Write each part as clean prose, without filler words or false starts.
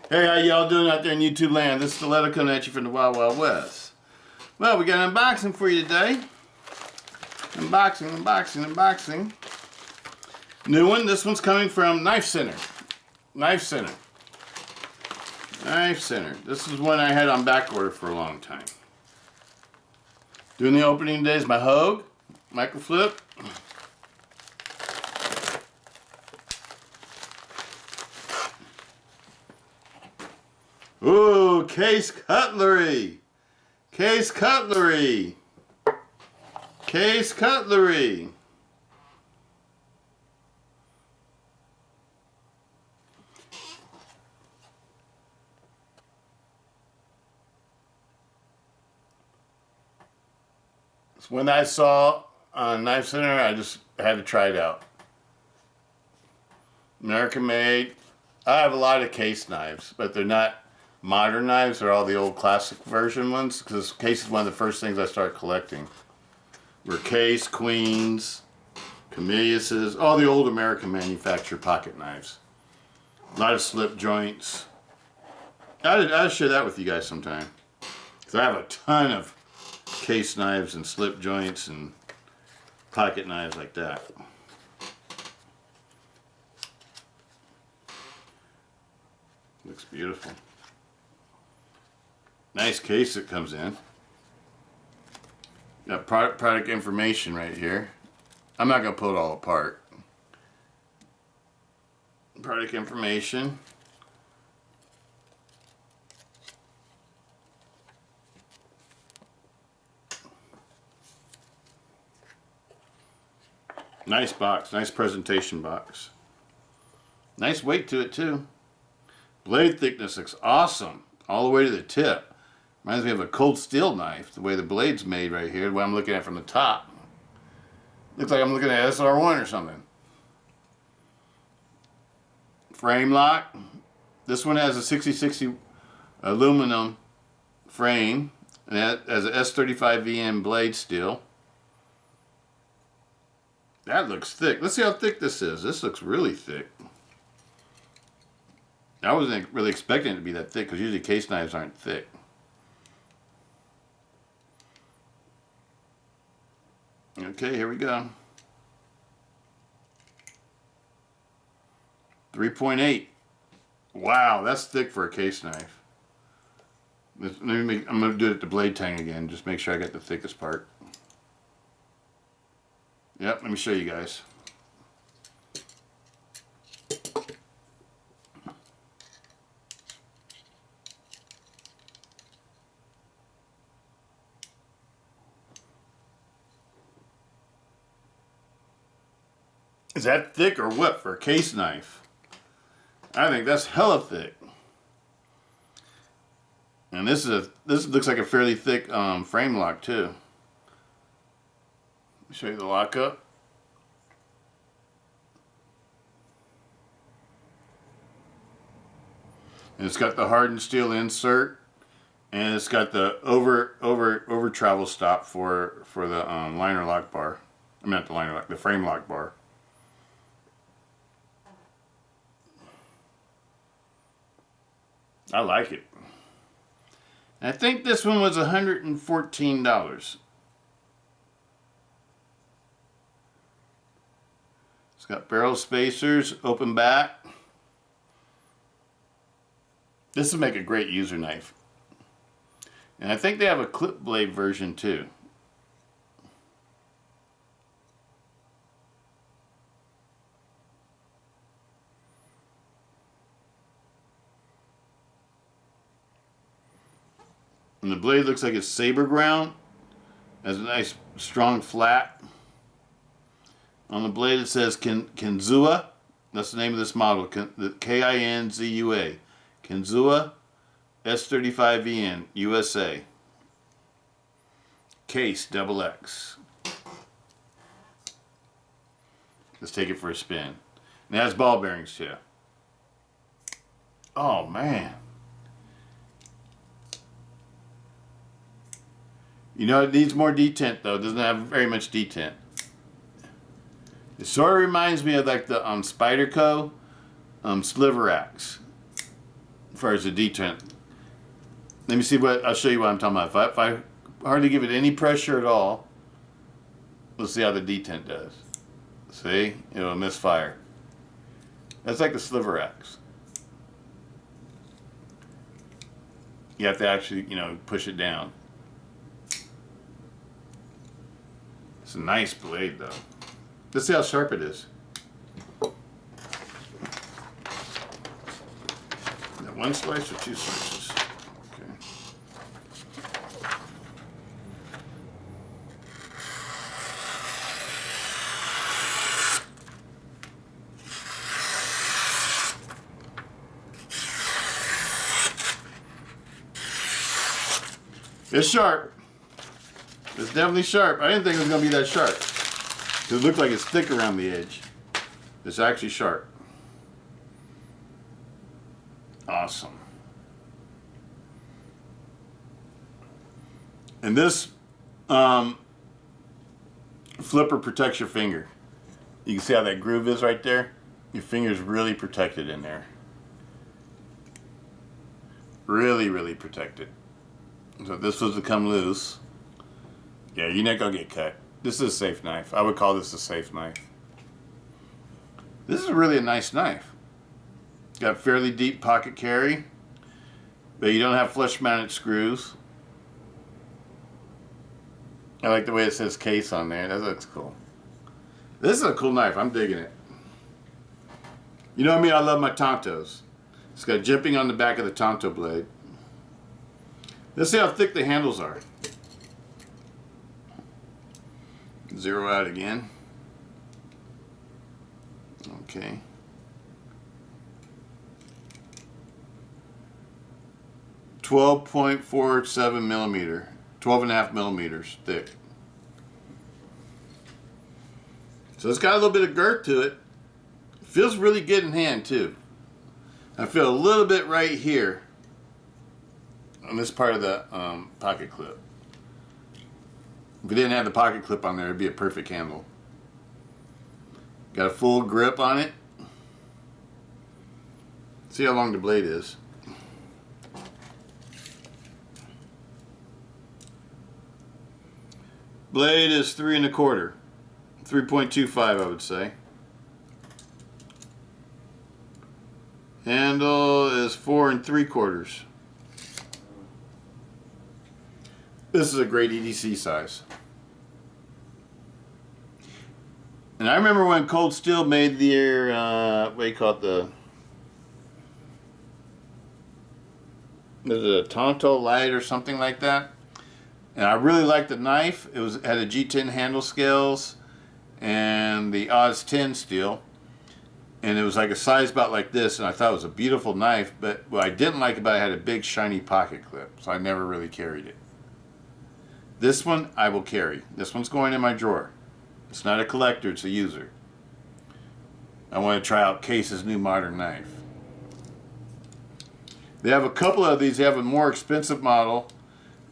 Hey, how y'all doing out there in YouTube land? This is Stiletto coming at you from the Wild Wild West. Well, we got an unboxing for you today. Unboxing. New one. This one's coming from Knife Center. This is one I had on back order for a long time. Doing the opening today is my Hogue Microflip. Ooh, case cutlery. It's one I saw on Knife Center. I just had to try it out. American made. I have a lot of case knives, but they're not modern knives. They're all the old classic version ones, because case is one of the first things I started collecting. Were case, queens, Camilluses, all the old American manufactured pocket knives. A lot of slip joints. I'll share that with you guys sometime, because I have a ton of case knives and slip joints and pocket knives like that. Looks beautiful. Nice case it comes in. Got product information right here. I'm not going to pull it all apart. Product information. Nice box, nice presentation box. Nice weight to it too. Blade thickness looks awesome, all the way to the tip. Reminds me of a cold steel knife, the way the blade's made right here, the way I'm looking at it from the top. Looks like I'm looking at SR1 or something. Frame lock. This one has a 6060 aluminum frame, and it has a S35VN blade steel. That looks thick. Let's see how thick this is. This looks really thick. I wasn't really expecting it to be that thick, because usually case knives aren't thick. Okay, here we go. 3.8. Wow, that's thick for a case knife. I'm going to do it at the blade tang again, just make sure I get the thickest part. Yep, let me show you guys. Is that thick or what for a case knife? I think that's hella thick. And this looks like a fairly thick frame lock too. Let me show you the lockup. And it's got the hardened steel insert, and it's got the over travel stop for the liner lock bar. I meant the liner lock, the frame lock bar. I like it. I think this one was $114. It's got barrel spacers, open back. This would make a great user knife. And I think they have a clip blade version too. And the blade looks like it's saber ground. Has a nice strong flat. On the blade it says Kinzua. That's the name of this model. Kinzua. Kinzua S35VN USA. Case XX. Let's take it for a spin. And it has ball bearings too. Oh man. You know, it needs more detent though. It doesn't have very much detent. It sort of reminds me of like the Spyderco sliver axe. as far as the detent. Let me see what, I'll show you what I'm talking about. If I hardly give it any pressure at all, let's see how the detent does. See? It'll misfire. That's like the sliver axe. You have to actually, you know, push it down. It's a nice blade though. Let's see how sharp it is. One slice or two slices? Okay. It's sharp. It's definitely sharp. I didn't think it was going to be that sharp. It looked like it's thick around the edge. It's actually sharp. Awesome. And this flipper protects your finger. You can see how that groove is right there. Your finger's really protected in there. Really, really protected. So if this was to come loose, yeah, you're not gonna get cut. This is a safe knife. I would call this a safe knife. This is really a nice knife. Got fairly deep pocket carry, but you don't have flush mounted screws. I like the way it says case on there. That looks cool. This is a cool knife. I'm digging it. You know me, I love my Tantos. It's got jimping on the back of the Tanto blade. Let's see how thick the handles are. Zero out again. Okay. 12.47 millimeter. 12.5 millimeters thick. So it's got a little bit of girth to it. It feels really good in hand too. I feel a little bit right here on this part of the pocket clip. If it didn't have the pocket clip on there, it'd be a perfect handle. Got a full grip on it. See how long the blade is. Blade is 3 1/4, 3.25 I would say. Handle is 4 3/4. This is a great EDC size. And I remember when Cold Steel made their, what do you call it, is it a Tanto Light or something like that? And I really liked the knife. It had a G10 handle scales and the Oz 10 steel. And it was like a size about like this, and I thought it was a beautiful knife, but what I didn't like about it had a big shiny pocket clip, so I never really carried it. This one I will carry. This one's going in my drawer. It's not a collector, it's a user. I want to try out Case's new modern knife. They have a couple of these. They have a more expensive model,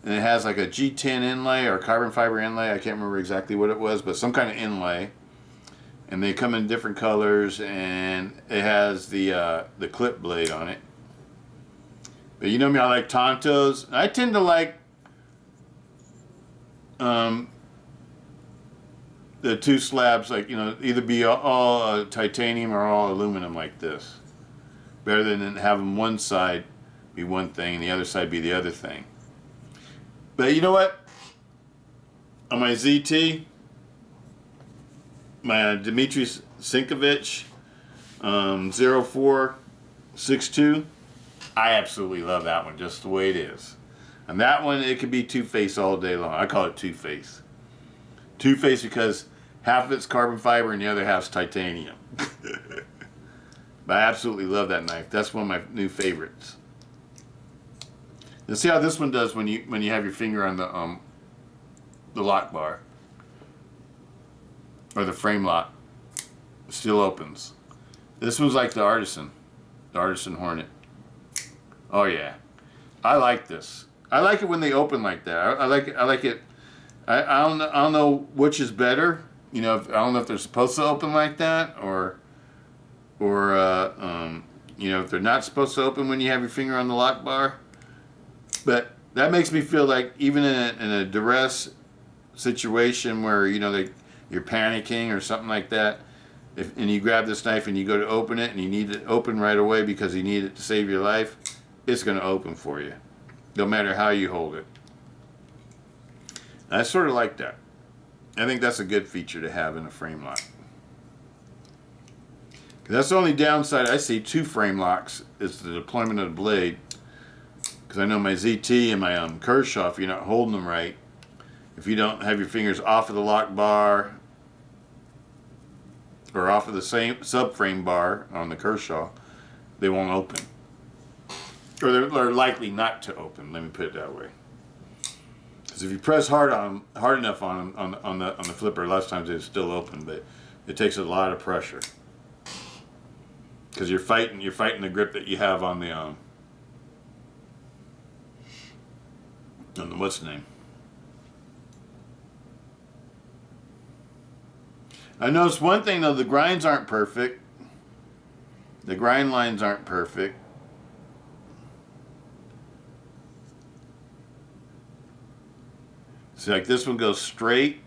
and it has like a G10 inlay or carbon fiber inlay. I can't remember exactly what it was, but some kind of inlay. And they come in different colors, and it has the clip blade on it. But you know me, I like Tantos. I tend to like the two slabs, like, you know, either be all titanium or all aluminum like this. Better than having one side be one thing and the other side be the other thing. But you know what? On my ZT, my Dmitry Sinkovich 0462, I absolutely love that one just the way it is. And that one, it could be two-face all day long. I call it two-face. Two-face because half of it's carbon fiber and the other half's titanium. But I absolutely love that knife. That's one of my new favorites. Let's see how this one does when you have your finger on the lock bar. Or the frame lock. It still opens. This one's like the Artisan Hornet. Oh yeah, I like this. I like it when they open like that. I like it. I don't know which is better. You know, I don't know if they're supposed to open like that or You know, if they're not supposed to open when you have your finger on the lock bar. But that makes me feel like even in a duress situation where, you know, you're panicking or something like that, and you grab this knife and you go to open it and you need it open right away because you need it to save your life, it's going to open for you, no matter how you hold it. And I sort of like that. I think that's a good feature to have in a frame lock. That's the only downside I see to frame locks is the deployment of the blade. Because I know my ZT and my Kershaw, if you're not holding them right, if you don't have your fingers off of the lock bar or off of the same subframe bar on the Kershaw, they won't open. Or they're likely not to open, let me put it that way. Because if you press hard enough on them on the flipper, a lot of times they still open, but it takes a lot of pressure. Because you're fighting the grip that you have on the what's the name? I noticed one thing though, the grinds aren't perfect. The grind lines aren't perfect. See, like this one goes straight,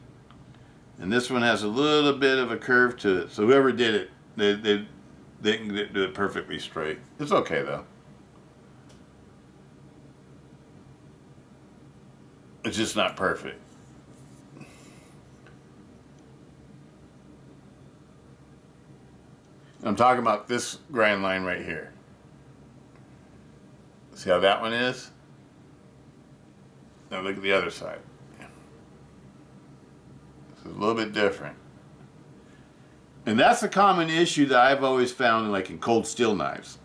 and this one has a little bit of a curve to it. So whoever did it, they can do it perfectly straight. It's okay though. It's just not perfect. I'm talking about this grind line right here. See how that one is? Now look at the other side. This is a little bit different. And that's a common issue that I've always found like in cold steel knives.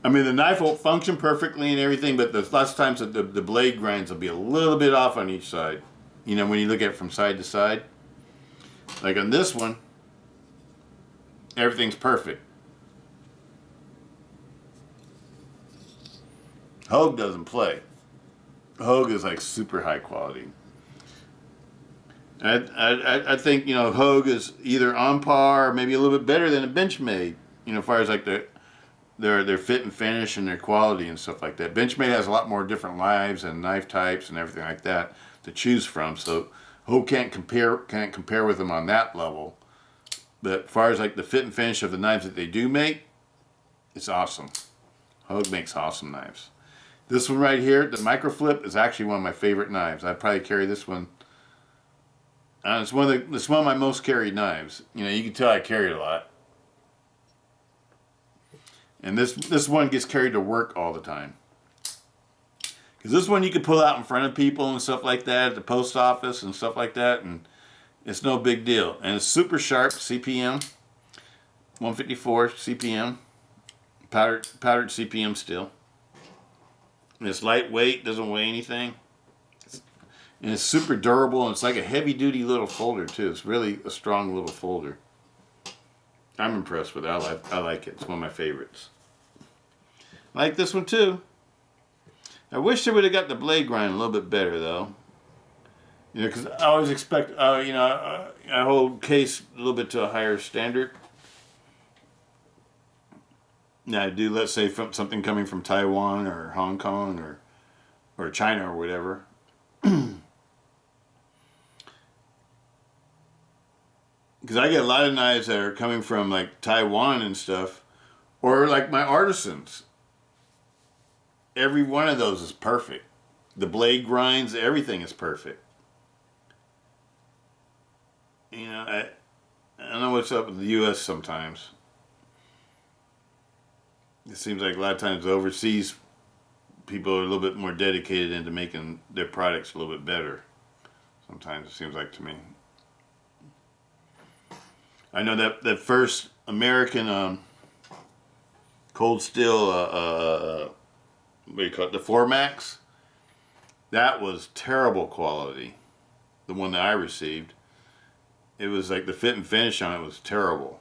I mean, the knife will function perfectly and everything, but there's lots of times that the blade grinds will be a little bit off on each side. You know, when you look at it from side to side. Like on this one, everything's perfect. Hogue doesn't play. Hogue is like super high quality. I think, you know, Hogue is either on par or maybe a little bit better than a Benchmade, you know, as far as like their fit and finish and their quality and stuff like that. Benchmade has a lot more different lives and knife types and everything like that to choose from, so Hogue can't compare with them on that level. But as far as like the fit and finish of the knives that they do make, it's awesome. Hogue makes awesome knives. This one right here, the Microflip, is actually one of my favorite knives. I'd probably carry this one. It's one of my most carried knives. You know, you can tell I carry it a lot. And this one gets carried to work all the time. Because this one you can pull out in front of people and stuff like that at the post office and stuff like that, and it's no big deal. And it's super sharp CPM, 154 CPM, powdered CPM steel. And it's lightweight, doesn't weigh anything. And it's super durable, and it's like a heavy-duty little folder, too. It's really a strong little folder. I'm impressed with it. I like it. It's one of my favorites. I like this one, too. I wish they would have got the blade grind a little bit better, though. You know, because I always expect, you know, I hold case a little bit to a higher standard. Now, I do, let's say, from something coming from Taiwan or Hong Kong or China or whatever. Because I get a lot of knives that are coming from like Taiwan and stuff, or like my artisans. Every one of those is perfect. The blade grinds, everything is perfect. You know, I don't know what's up with the U.S. sometimes. It seems like a lot of times overseas people are a little bit more dedicated into making their products a little bit better. Sometimes it seems like to me. I know that first American cold steel, what do you call it, the Formax, that was terrible quality. The one that I received, it was like the fit and finish on it was terrible.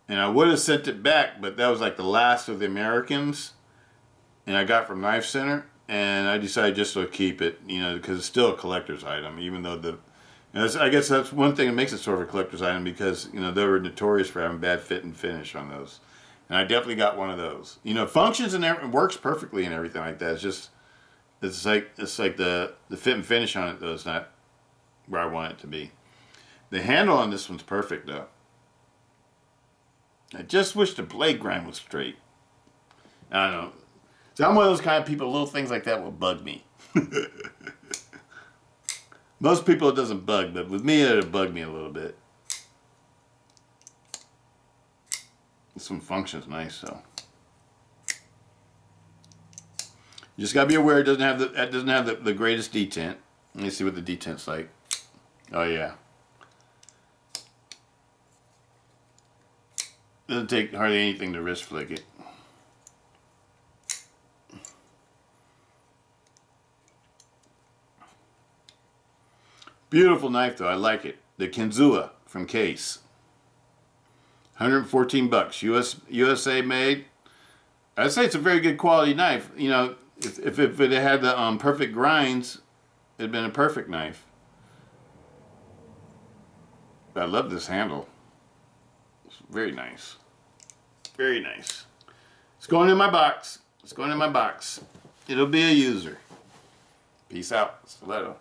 And I would have sent it back, but that was like the last of the Americans, and I got from Knife Center, and I decided just to keep it, you know, because it's still a collector's item, even though And I guess that's one thing that makes it sort of a collector's item because, you know, they were notorious for having bad fit and finish on those. And I definitely got one of those. You know, it functions and it works perfectly and everything like that. It's just, it's like the fit and finish on it, though, is not where I want it to be. The handle on this one's perfect, though. I just wish the blade grind was straight. I don't know. See, I'm one of those kind of people, little things like that will bug me. Most people it doesn't bug, but with me it'll bug me a little bit. This one functions nice, though. You just gotta be aware it doesn't have the greatest detent. Let me see what the detent's like. Oh yeah. Doesn't take hardly anything to wrist flick it. Beautiful knife though, I like it. The Kinzua from Case. 114 bucks, USA made. I'd say it's a very good quality knife. You know, if it had the perfect grinds, it'd been a perfect knife. But I love this handle. It's very nice. Very nice. It's going in my box. It's going in my box. It'll be a user. Peace out. Stiletto.